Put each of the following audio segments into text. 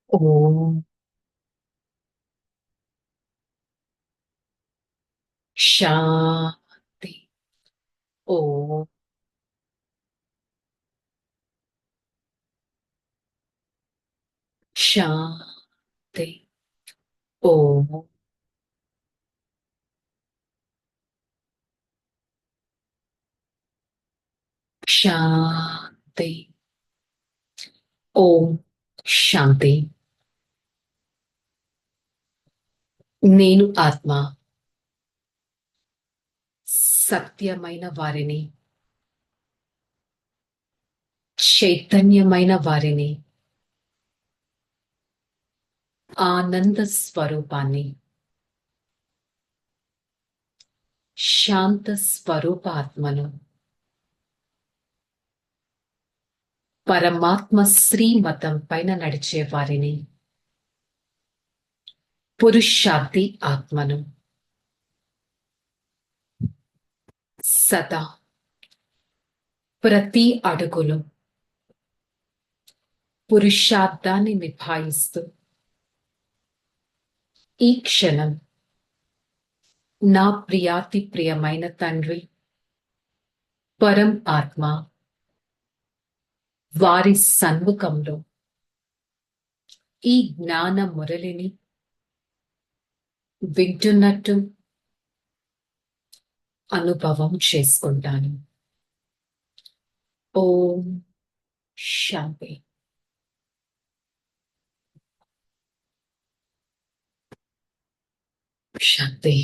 ఓం శాంతి. ఓం శాంతి. ఓం శాంతి. ఓం శాంతి. నేను ఆత్మ సత్యమైన వారిని, చైతన్యమైన వారిని, ఆనంద స్వరూపాన్ని, శాంత స్వరూప ఆత్మను, పరమాత్మ శ్రీమతం పైన నడిచే వారిని, పురుషార్థి ఆత్మను సదా ప్రతి అడుగులో పురుషార్థాన్ని నిభాయిస్తూ ఈ క్షణం నా ప్రియాతి ప్రియమైన తండ్రి పరం ఆత్మ వారి సన్ముఖంలో ఈ జ్ఞాన మురళిని వింటున్నట్టు అనుభవం చేసుకుంటాను. ఓం శాంతి. శాంతి.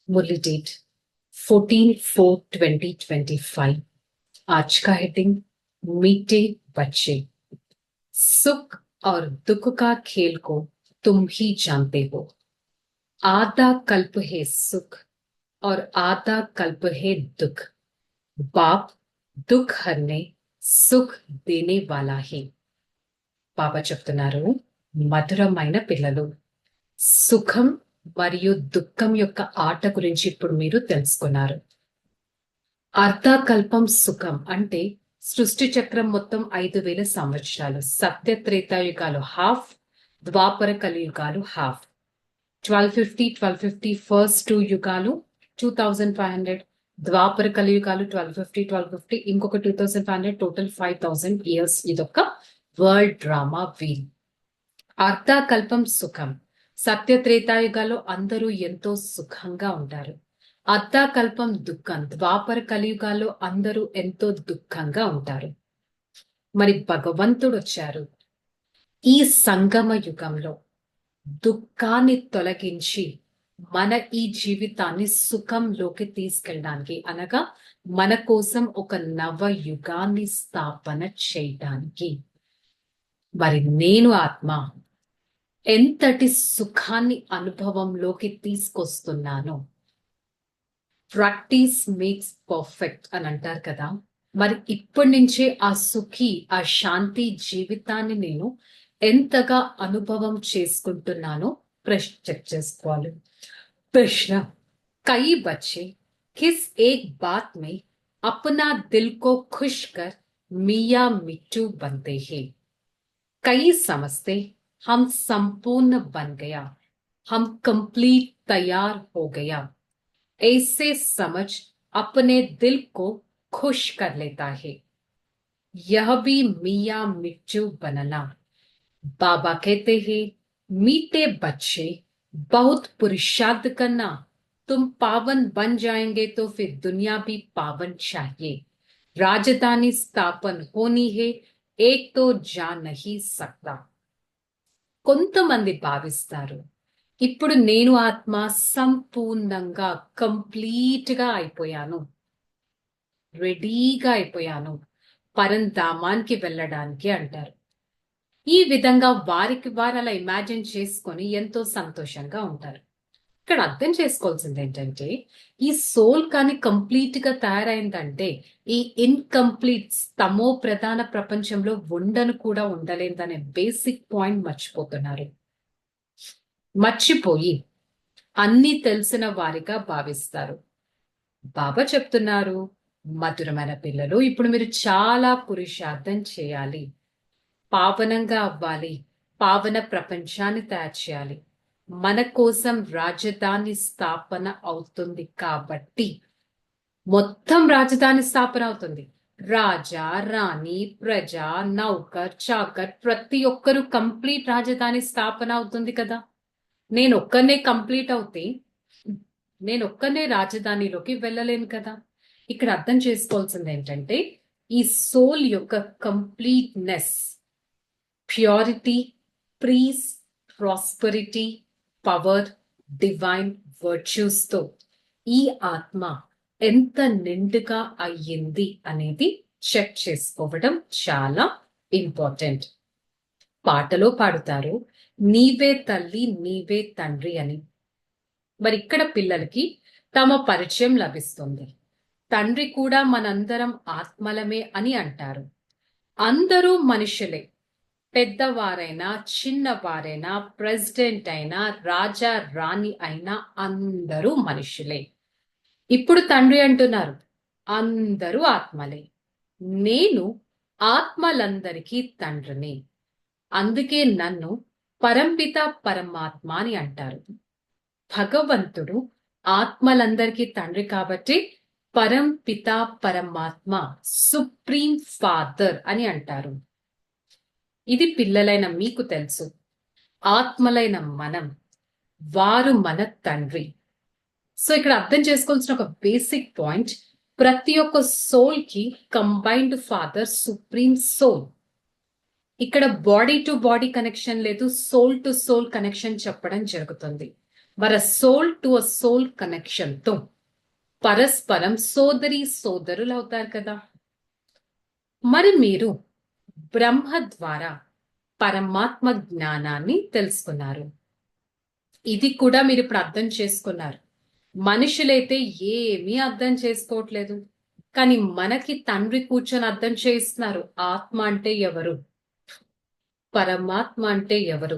मुरली डेट 14/4/2025। आज का हेडिंग मीठे बच्चे। सुख और दुख का खेल को तुम ही जानते हो। आधा कल्प है सुख और आधा कल्प है दुख। बाप दुख हरने సుఖ్ దేనే వాలా హే. బాబా చెప్తున్నారు, మధురమైన పిల్లలు, సుఖం మరియు దుఃఖం యొక్క ఆట గురించి ఇప్పుడు మీరు తెలుసుకున్నారు. అర్ధకల్పం సుఖం అంటే సృష్టి చక్రం మొత్తం 5000 సంవత్సరాలు. సత్య త్రేతాయుగాలు హాఫ్, ద్వాపర కలియుగాలు హాఫ్. 1250 ఫస్ట్ 2 యుగాలు 2500, ద్వాపర కలియుగాలు 1250 ఇంకొక 2500, టోటల్ 5000 ఇయర్స్. ఇదొక వరల్డ్ డ్రామా వీల్. అర్ధకల్పం సుఖం. సత్య త్రేతాయుగాల్లో అందరూ ఎంతో సుఖంగా ఉంటారు. అర్ధకల్పం దుఃఖం. ద్వాపర కలియుగాల్లో అందరూ ఎంతో దుఃఖంగా ఉంటారు. మరి భగవంతుడు వచ్చారు ఈ సంగమ యుగంలో దుఃఖాన్ని తొలగించి మన ఈ జీవితాన్ని సుఖంలోకి తీసుకెళ్ళడానికి, అనగా మన కోసం ఒక నవ యుగాన్ని స్థాపన చేయడానికి. మరి నేను ఆత్మ ఎంతటి సుఖాన్ని అనుభవంలోకి తీసుకొస్తున్నానో. ప్రాక్టీస్ మేక్స్ పర్ఫెక్ట్ అని అంటారు కదా. మరి ఇప్పటి నుంచే ఆ సుఖి, ఆ శాంతి జీవితాన్ని నేను ఎంతగా అనుభవం చేసుకుంటున్నానో చెక్ చేసుకోవాలి. ప్రశ్న, కై బచ్చే किस एक बात में अपना दिल को खुश कर मियाँ मिट्टू बनते हैं. कई समझते हम संपूर्ण बन गया, हम कंप्लीट तैयार हो गया. ऐसे समझ अपने दिल को खुश कर लेता है. यह भी मियाँ मिट्टू बनना. बाबा कहते हैं, मीठे बच्चे बहुत पुरुषार्थ करना, तुम पावन बन जाएंगे तो फिर दुनिया भी पावन चाहिए. राजधानी स्थापन होनी है, एक तो जा नहीं सकता. కొంతమంది భావిస్తారు, ఇప్పుడు నేను ఆత్మ సంపూర్ణంగా కంప్లీట్ గా అయిపోయాను, రెడీగా అయిపోయాను పరంధామానికి వెళ్ళడానికి అంటారు. ఈ విధంగా వారికి వారు అలా ఇమాజిన్ చేసుకొని ఎంతో సంతోషంగా ఉంటారు. ఇక్కడ అర్థం చేసుకోవాల్సింది ఏంటంటే, ఈ సోల్ కానీ కంప్లీట్ గా తయారైందంటే ఈ ఇన్కంప్లీట్ తమో ప్రధాన ప్రపంచంలో ఉండను కూడా ఉండలేదనే బేసిక్ పాయింట్ మర్చిపోతున్నారు. మర్చిపోయి అన్ని తెలిసిన వారిగా భావిస్తారు. బాబా చెప్తున్నారు, మధురమైన పిల్లలు, ఇప్పుడు మీరు చాలా పురుషార్థం చేయాలి. పావనంగా అవ్వాలి. పావన ప్రపంచాన్ని తయారు చేయాలి. మన కోసం రాజధాని స్థాపన అవుతుంది కాబట్టి మొత్తం రాజధాని స్థాపన అవుతుంది. రాజా, రాణి, ప్రజ, నౌకర్, చాకర్ ప్రతి ఒక్కరు కంప్లీట్ రాజధాని స్థాపన అవుతుంది కదా. నేను ఒక్కనే కంప్లీట్ అవుతే నేను ఒక్కనే రాజధానిలోకి వెళ్ళలేను కదా. ఇక్కడ అర్థం చేసుకోవాల్సింది ఏంటంటే ఈ సోల్ యొక్క completeness, purity, peace, prosperity, power, divine virtues తో ఈ ఆత్మ ఎంత నిండుగా అయ్యింది అనేది చెక్ చేసుకోవడం చాలా ఇంపార్టెంట్. పాటలో పాడుతారు, నీవే తల్లి నీవే తండ్రి అని. మరి ఇక్కడ పిల్లలకి తమ పరిచయం లభిస్తుంది. తండ్రి కూడా మనందరం ఆత్మలమే అని అంటారు. అందరూ మనుషులే, పెద్దవారైనా చిన్నవారైనా, ప్రెసిడెంట్ అయినా, రాజా రాణి అయినా అందరూ మనుషులే. ఇప్పుడు తండ్రి అంటున్నారు, అందరూ ఆత్మలే. నేను ఆత్మలందరికీ తండ్రిని. అందుకే నన్ను పరంపిత పరమాత్మ అని అంటారు. భగవంతుడు ఆత్మలందరికీ తండ్రి కాబట్టి పరంపిత పరమాత్మ, సుప్రీం ఫాదర్ అని అంటారు. ఇది పిల్లలైన మీకు తెలుసు. ఆత్మలైన మనం, వారు మన తండ్రి. సో ఇక్కడ అర్థం చేసుకోవాల్సిన ఒక బేసిక్ పాయింట్, ప్రతి ఒక్క సోల్ కి కంబైన్డ్ ఫాదర్ సుప్రీం సోల్. ఇక్కడ బాడీ టు బాడీ కనెక్షన్ లేదు, సోల్ టు సోల్ కనెక్షన్ చెప్పడం జరుగుతుంది. మరి soul to a soul connection తో పరస్పరం సోదరి సోదరులు అవుతారు కదా. మరి మీరు బ్రహ్మ ద్వారా పరమాత్మ జ్ఞానాన్ని తెలుసుకున్నారు. ఇది కూడా మీరు ఇప్పుడు అర్థం చేసుకున్నారు. మనుషులైతే ఏమీ అర్థం చేసుకోవట్లేదు, కానీ మనకి తండ్రి కూర్చొని అర్థం చేయిస్తున్నారు. ఆత్మ అంటే ఎవరు, పరమాత్మ అంటే ఎవరు,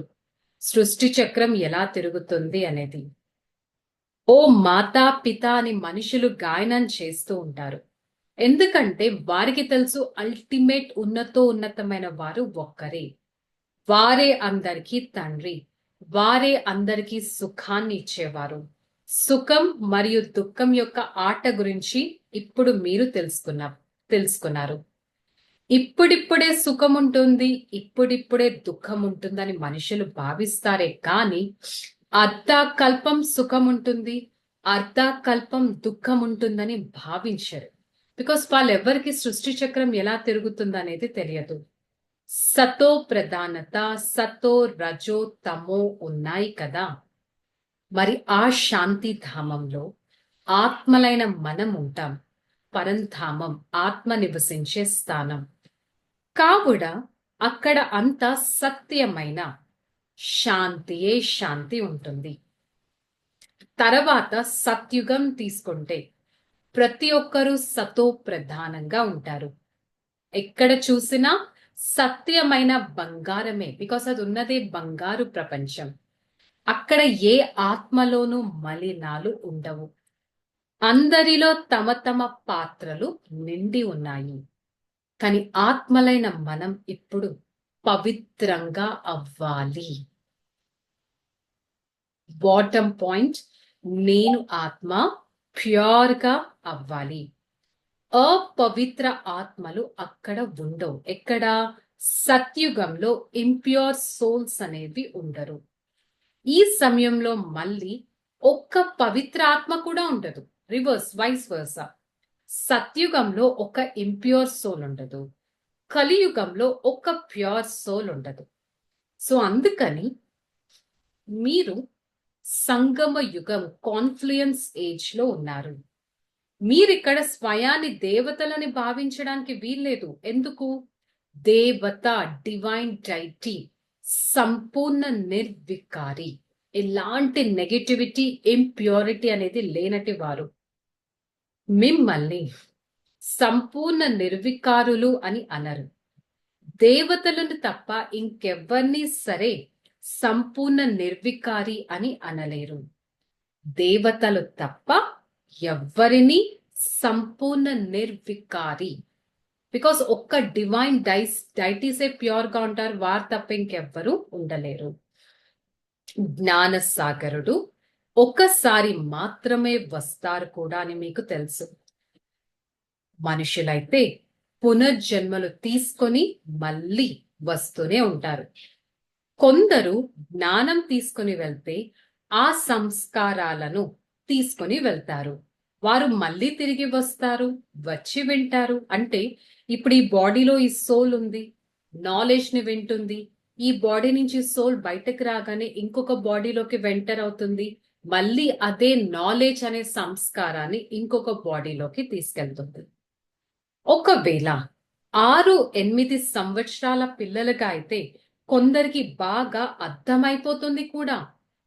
సృష్టి చక్రం ఎలా తిరుగుతుంది అనేది. ఓ మాతా పిత అని మనుషులు గాయనం చేస్తూ ఉంటారు. ఎందుకంటే వారికి తెలుసు అల్టిమేట్ ఉన్నతమైన వారు ఒక్కరే. వారే అందరికీ తండ్రి, వారే అందరికీ సుఖాన్ని ఇచ్చేవారు. సుఖం మరియు దుఃఖం యొక్క ఆట గురించి ఇప్పుడు మీరు తెలుసుకున్నారు. ఇప్పుడిప్పుడే సుఖం ఉంటుంది, ఇప్పుడిప్పుడే దుఃఖం ఉంటుందని మనుషులు భావిస్తారే కానీ అర్ధకల్పం సుఖం ఉంటుంది, అర్ధకల్పం దుఃఖం ఉంటుందని భావించరు. బికాస్ వాళ్ళెవ్వరికి సృష్టి చక్రం ఎలా తిరుగుతుంది అనేది తెలియదు. సతో ప్రధానత, సతో రజో తమో ఉన్నాయి కదా. మరి ఆ శాంతి ధామంలో ఆత్మలైన మనం ఉంటాం. పరంధామం ఆత్మ నివసించే స్థానం కావుడ అక్కడ అంత సత్యమైన శాంతియే శాంతి ఉంటుంది. తర్వాత సత్యుగం తీసుకుంటే ప్రతి ఒక్కరూ సతో ప్రధానంగా ఉంటారు. ఎక్కడ చూసినా సత్యమైన బంగారమే, బికాస్ అది ఉన్నదే బంగారు ప్రపంచం. అక్కడ ఏ ఆత్మలోనూ మలినాలు ఉండవు. అందరిలో తమ తమ పాత్రలు నిండి ఉన్నాయి. కానీ ఆత్మలైన మనం ఇప్పుడు పవిత్రంగా అవ్వాలి. బాటమ్ పాయింట్, నేను ఆత్మ ప్యూర్ గా అవ్వాలి. అపవిత్ర ఆత్మలు అక్కడ ఉండవు. ఎక్కడ? సత్యుగంలో ఇంప్యూర్ సోల్స్ అనేవి ఉండరు. ఈ సమయంలో మళ్ళీ ఒక్క పవిత్ర ఆత్మ కూడా ఉండదు. Reverse, vice versa. సత్యుగంలో ఒక ఇంప్యూర్ సోల్ ఉండదు, కలియుగంలో ఒక ప్యూర్ సోల్ ఉండదు. సో అందుకని మీరు సంగమ యుగం, కాన్ఫ్లుయెన్స్ ఏజ్ లో ఉన్నారు. మీరిక్కడ స్వయాన్ని దేవతలని భావించడానికి వీల్లేదు. ఎందుకు? దేవత, డివైన్ డైటీ, సంపూర్ణ నిర్వికారి, ఎలాంటి నెగటివిటీ, ఇంప్యూరిటీ అనేది లేనటి వారు. మిమ్మల్ని సంపూర్ణ నిర్వికారులు అని అనరు. దేవతలను తప్ప ఇంకెవ్వరినీ సరే సంపూర్ణ నిర్వికారి అని అనలేరు. దేవతలు తప్ప ఎవ్వరిని సంపూర్ణ నిర్వికారి. బికాస్ ఒక్క డివైన్ డైటీసే ప్యూర్ గా ఉంటారు, వారు తప్ప ఇంకెవ్వరూ ఉండలేరు. జ్ఞాన సాగరుడు ఒక్కసారి మాత్రమే వస్తారు కూడా అని మీకు తెలుసు. మనుషులైతే పునర్జన్మలు తీసుకొని మళ్ళీ వస్తూనే ఉంటారు. కొందరు జ్ఞానం తీసుకొని వెళ్తే ఆ సంస్కారాలను తీసుకొని వెళ్తారు. వారు మళ్ళీ తిరిగి వస్తారు, వచ్చి వింటారు. అంటే ఇప్పుడు ఈ బాడీలో ఈ సోల్ ఉంది, నాలెడ్జ్ ని వింటుంది. ఈ బాడీ నుంచి సోల్ బయటకు రాగానే ఇంకొక బాడీలోకి వెంటర్ అవుతుంది. మళ్ళీ అదే నాలెడ్జ్ అనే సంస్కారాన్ని ఇంకొక బాడీలోకి తీసుకెళ్తుంది. ఒకవేళ 6-8 సంవత్సరాల పిల్లలుగా అయితే కొందరికి బాగా అర్థమైపోతుంది కూడా.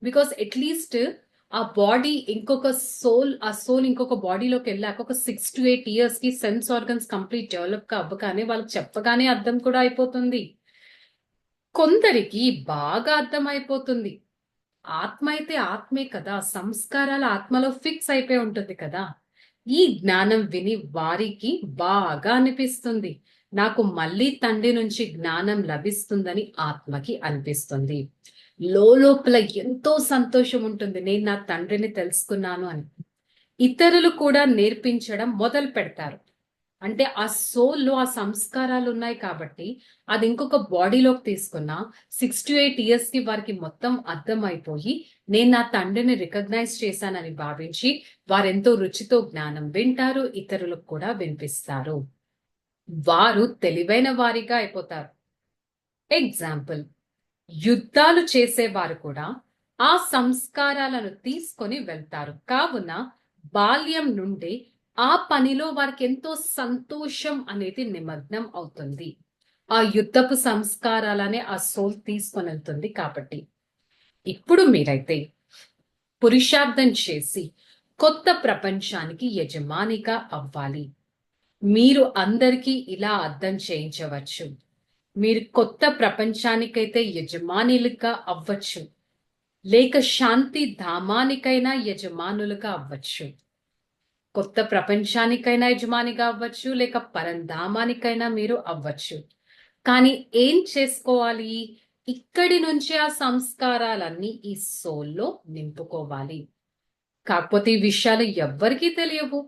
బికాస్ అట్లీస్ట్ ఆ బాడీ ఇంకొక ఆ సోల్ ఇంకొక బాడీలోకి వెళ్ళాక ఒక 6 to 8 years కి సెన్స్ ఆర్గన్స్ కంప్లీట్ డెవలప్ అవ్వగానే వాళ్ళకి చెప్పగానే అర్థం కూడా అయిపోతుంది. కొందరికి బాగా అర్థం అయిపోతుంది. ఆత్మ అయితే ఆత్మే కదా, సంస్కారాల ఆత్మలో ఫిక్స్ అయిపోయి ఉంటుంది కదా. ఈ జ్ఞానం విని వారికి బాగా అనిపిస్తుంది, నాకు మళ్ళీ తండ్రి నుంచి జ్ఞానం లభిస్తుందని ఆత్మకి అనిపిస్తుంది. లోపల ఎంతో సంతోషం ఉంటుంది, నేను నా తండ్రిని తెలుసుకున్నాను అని. ఇతరులు కూడా నేర్పించడం మొదలు పెడతారు. అంటే ఆ సోల్లో ఆ సంస్కారాలు ఉన్నాయి కాబట్టి అది ఇంకొక బాడీలోకి తీసుకున్నా 6 to 8 years కి వారికి మొత్తం అర్థమైపోయి నేను నా తండ్రిని రికగ్నైజ్ చేశానని భావించి వారెంతో రుచితో జ్ఞానం వింటారు, ఇతరులకు కూడా వినిపిస్తారు. వారు తెలివైన వారిగా అయిపోతారు. ఎగ్జాంపుల్, యుద్ధాలు చేసేవారు కూడా ఆ సంస్కారాలను తీసుకొని వెళ్తారు. కావున బాల్యం నుండి ఆ పనిలో వారికి ఎంతో సంతోషం అనేది నిమగ్నం అవుతుంది. ఆ యుద్ధపు సంస్కారాలనే ఆ సోల్ తీసుకొని వెళ్తుంది. కాబట్టి ఇప్పుడు మీరైతే పురుషార్థం చేసి కొత్త ప్రపంచానికి యజమానిగా అవ్వాలి. మీరు అందరికీ ఇలా అర్థం చేయించవచ్చు. మీరు కొత్త ప్రపంచానికైతే యజమానులుగా అవ్వచ్చు, లేక శాంతి ధామానికైనా యజమానులుగా అవ్వచ్చు. కొత్త ప్రపంచానికైనా యజమానిగా అవ్వచ్చు, లేక పరంధామానికైనా మీరు అవ్వచ్చు. కానీ ఏం చేసుకోవాలి? ఇక్కడి నుంచి ఆ సంస్కారాలన్నీ ఈ సోల్లో నింపుకోవాలి. కాకపోతే ఈ విషయాలు ఎవ్వరికీ తెలియవు.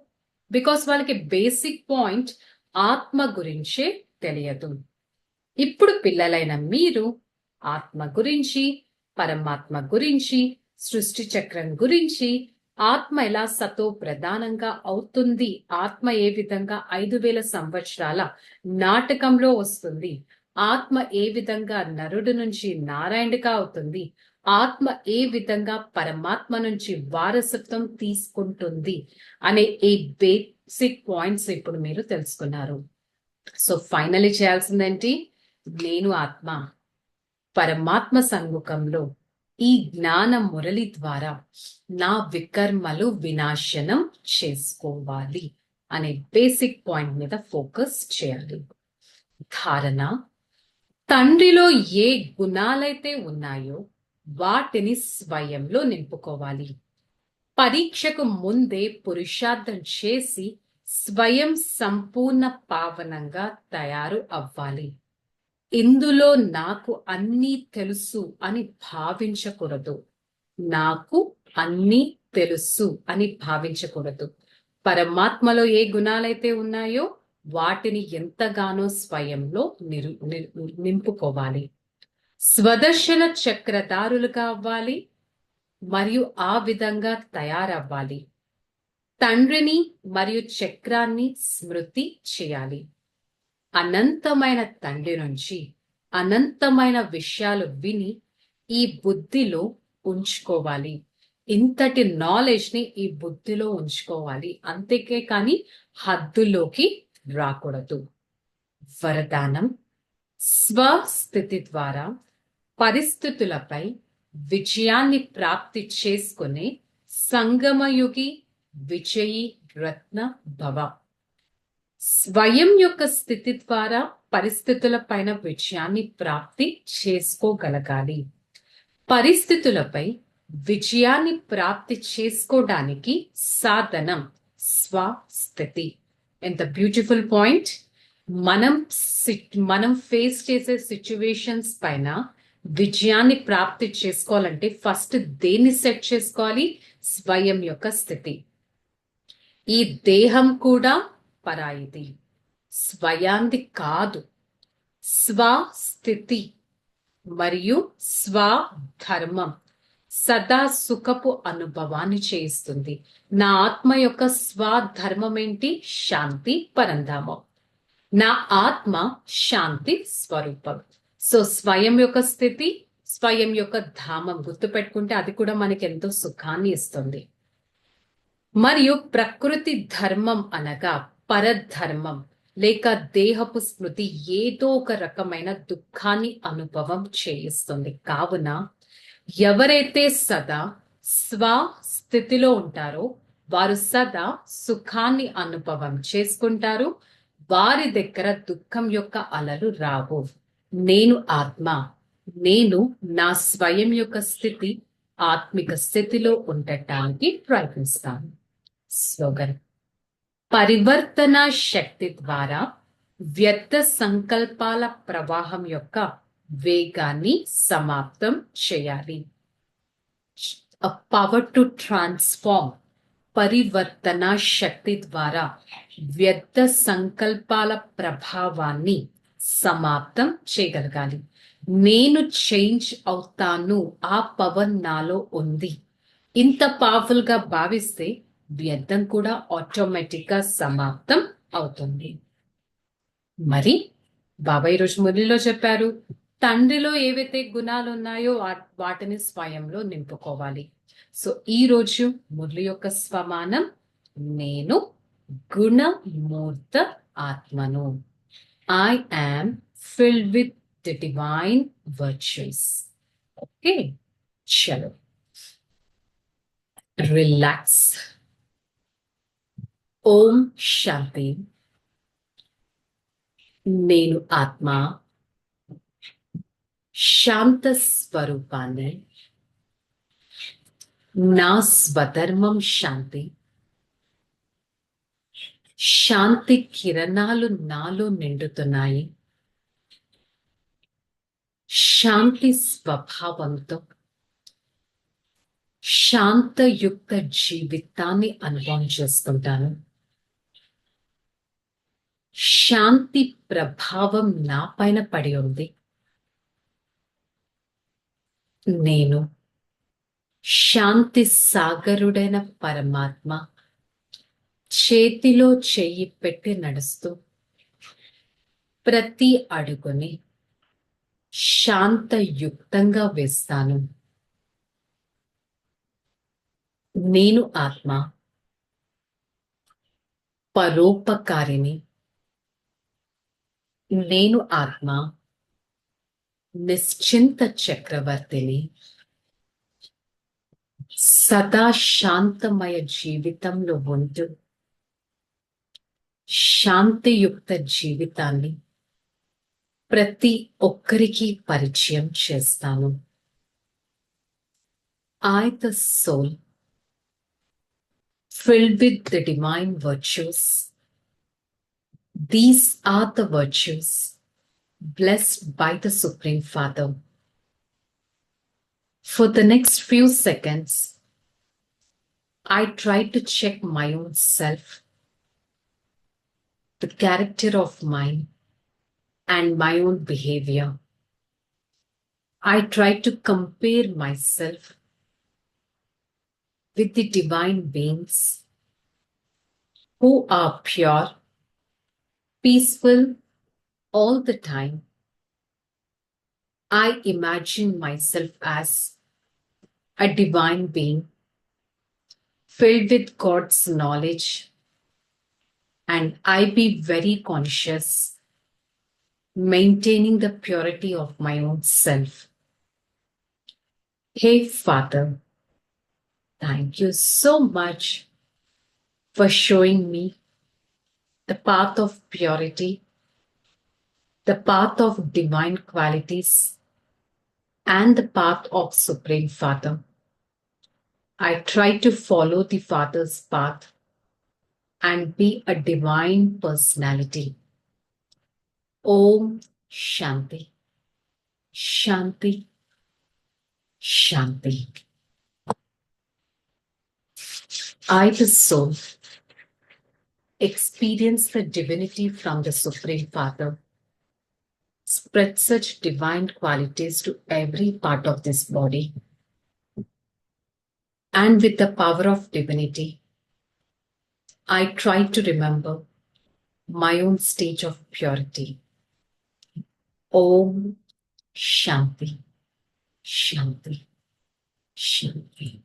బికాస్ వాళ్ళకి బేసిక్ పాయింట్ ఆత్మ గురించే తెలియదు. ఇప్పుడు పిల్లలైన మీరు ఆత్మ గురించి, పరమాత్మ గురించి, సృష్టి చక్రం గురించి, ఆత్మ ఎలా సతో ప్రధానంగా అవుతుంది, ఆత్మ ఏ విధంగా 5000 సంవత్సరాల నాటకంలో వస్తుంది, ఆత్మ ఏ విధంగా నరుడు నుంచి నారాయణుడిగా అవుతుంది, ఆత్మ ఏ విధంగా పరమాత్మ నుంచి వారసత్వం తీసుకుంటుంది అనే ఈ బేసిక్ పాయింట్స్ ఇప్పుడు మీరు తెలుసుకున్నారు. సో ఫైనలీ చేయాల్సిందేంటి? నేను ఆత్మ పరమాత్మ సన్ముఖంలో ఈ జ్ఞాన మురళి ద్వారా నా వికర్మలు వినాశనం చేసుకోవాలి అనే బేసిక్ పాయింట్ మీద ఫోకస్ చేయాలి. ధారణ: తండ్రిలో ఏ గుణాలైతే ఉన్నాయో వాటిని స్వయంలో నింపుకోవాలి. పరీక్షకు ముందే పురుషార్థం చేసి స్వయం సంపూర్ణ పావనంగా తయారు అవ్వాలి. ఇందులో నాకు అన్నీ తెలుసు అని భావించకూడదు. నాకు అన్నీ తెలుసు అని భావించకూడదు. పరమాత్మలో ఏ గుణాలైతే ఉన్నాయో వాటిని ఎంతగానో స్వయంలో నింపుకోవాలి. స్వదర్శన చక్రధారులుగా అవ్వాలి మరియు ఆ విధంగా తయారవ్వాలి. తండ్రిని మరియు చక్రాన్ని స్మృతి చేయాలి. అనంతమైన తండ్రి నుంచి అనంతమైన విషయాలు విని ఈ బుద్ధిలో ఉంచుకోవాలి. ఇంతటి నాలెడ్జ్ ని ఈ బుద్ధిలో ఉంచుకోవాలి, అంతేకే కానీ హద్దులోకి రాకూడదు. వరదానం: స్వస్థితి ద్వారా పరిస్థితులపై విజయాన్ని ప్రాప్తి చేసుకునే సంగమయుగి విజయీ రత్న భవ. స్వయం యొక్క స్థితి ద్వారా పరిస్థితుల పైన విజయాన్ని ప్రాప్తి చేసుకోగలగాలి. పరిస్థితులపై విజయాన్ని ప్రాప్తి చేసుకోవడానికి సాధనం స్వస్థితి. ఎంత బ్యూటిఫుల్ పాయింట్. మనం ఫేస్ చేసే సిచ్యువేషన్స్ పైన విజయాన్ని ప్రాప్తి చేసుకోవాలంటే ఫస్ట్ దేన్ని సెట్ చేసుకోవాలి? స్వయం యొక్క స్థితి. ఈ దేహం కూడా పరాయిది, స్వయాంది కాదు. స్వస్థితి మరియు స్వధర్మం సదా సుఖపు అనుభవాన్ని చేయిస్తుంది. నా ఆత్మ యొక్క స్వధర్మం ఏంటి? శాంతి పరంధామం. నా ఆత్మ శాంతి స్వరూపం. సో స్వయం యొక్క స్థితి, స్వయం యొక్క ధామం గుర్తుపెట్టుకుంటే అది కూడా మనకి ఎంతో సుఖాన్ని ఇస్తుంది. మరియు ప్రకృతి ధర్మం అనగా పరధర్మం లేక దేహపు స్మృతి ఏదో ఒక రకమైన దుఃఖాన్ని అనుభవం చేయిస్తుంది. కావున ఎవరైతే సదా స్వస్థితిలో ఉంటారో వారు సదా సుఖాన్ని అనుభవం చేసుకుంటారు. వారి దగ్గర దుఃఖం యొక్క అలలు రావు. నేను ఆత్మ, నేను నా స్వయం యొక్క స్థితి, ఆత్మిక స్థితిలో ఉండటానికి ప్రయత్నిస్తాను. స్లోగన్: పరివర్తన శక్తి ద్వారా వ్యర్థ సంకల్పాల ప్రవాహం యొక్క వేగాన్ని సమాప్తం చేయాలి. A power to transform. పరివర్తన శక్తి ద్వారా వ్యర్థ సంకల్పాల ప్రభావాన్ని సమాప్తం చేయగలగాలి. నేను చేంజ్ అవుతాను, ఆ పవర్ నాలో ఉంది. ఇంత పవర్ఫుల్ గా భావిస్తే వ్యర్థం కూడా ఆటోమేటిక్ గా సమాప్తం అవుతుంది. మరి బాబా ఈరోజు మురళిలో చెప్పారు, తండ్రిలో ఏవైతే గుణాలు ఉన్నాయో వాటిని స్వయంలో నింపుకోవాలి. సో ఈ రోజు మురళి యొక్క స్వమానం: నేను గుణమూర్త ఆత్మను. I am filled with the divine virtues. Okay, చలో రిలాక్స్. ఓం శాంతి. నేను ఆత్మ శాంత స్వరూపాన్ని. నా స్వధర్మం శాంతి. శాంతి కిరణాలు నాలో నిండుతున్నాయి. శాంతి స్వభావంతో శాంతయుక్త జీవితాన్ని అనుభవం చేసుకుంటాను. శాంతి ప్రభావం నా పైన పడి ఉంది. నేను శాంతి సాగరుడైన పరమాత్మ చేతిలో చెయ్యి పెట్టి నడుస్తూ ప్రతి అడుగుని శాంతయుక్తంగా వేస్తాను. నేను ఆత్మ పరోపకారిని. నేను ఆత్మ నిశ్చింత చక్రవర్తిని. సదా శాంతమయ జీవితంలో ఉంటూ శాంతియుక్త జీవితాన్ని ప్రతి ఒక్కరికి పరిచయం చేస్తాను. I, the soul, filled with the divine virtues. These are the virtues blessed by the Supreme Father. For the next few seconds, I try to check my own self, the character of mine, and my own behavior. I try to compare myself with the divine beings who are pure, peaceful all the time. I imagine myself as a divine being filled with God's knowledge, and I be very conscious, maintaining the purity of my own self. Hey Father, thank you so much for showing me the path of purity, the path of divine qualities, and the path of Supreme Father. I try to follow the Father's path and be a divine personality. Om Shanti. Shanti. Shanti. I, the soul, experience the divinity from the Supreme Father. Spread such divine qualities to every part of this body. And with the power of divinity, I try to remember my own stage of purity. Om Shanti. Shanti. Shanti.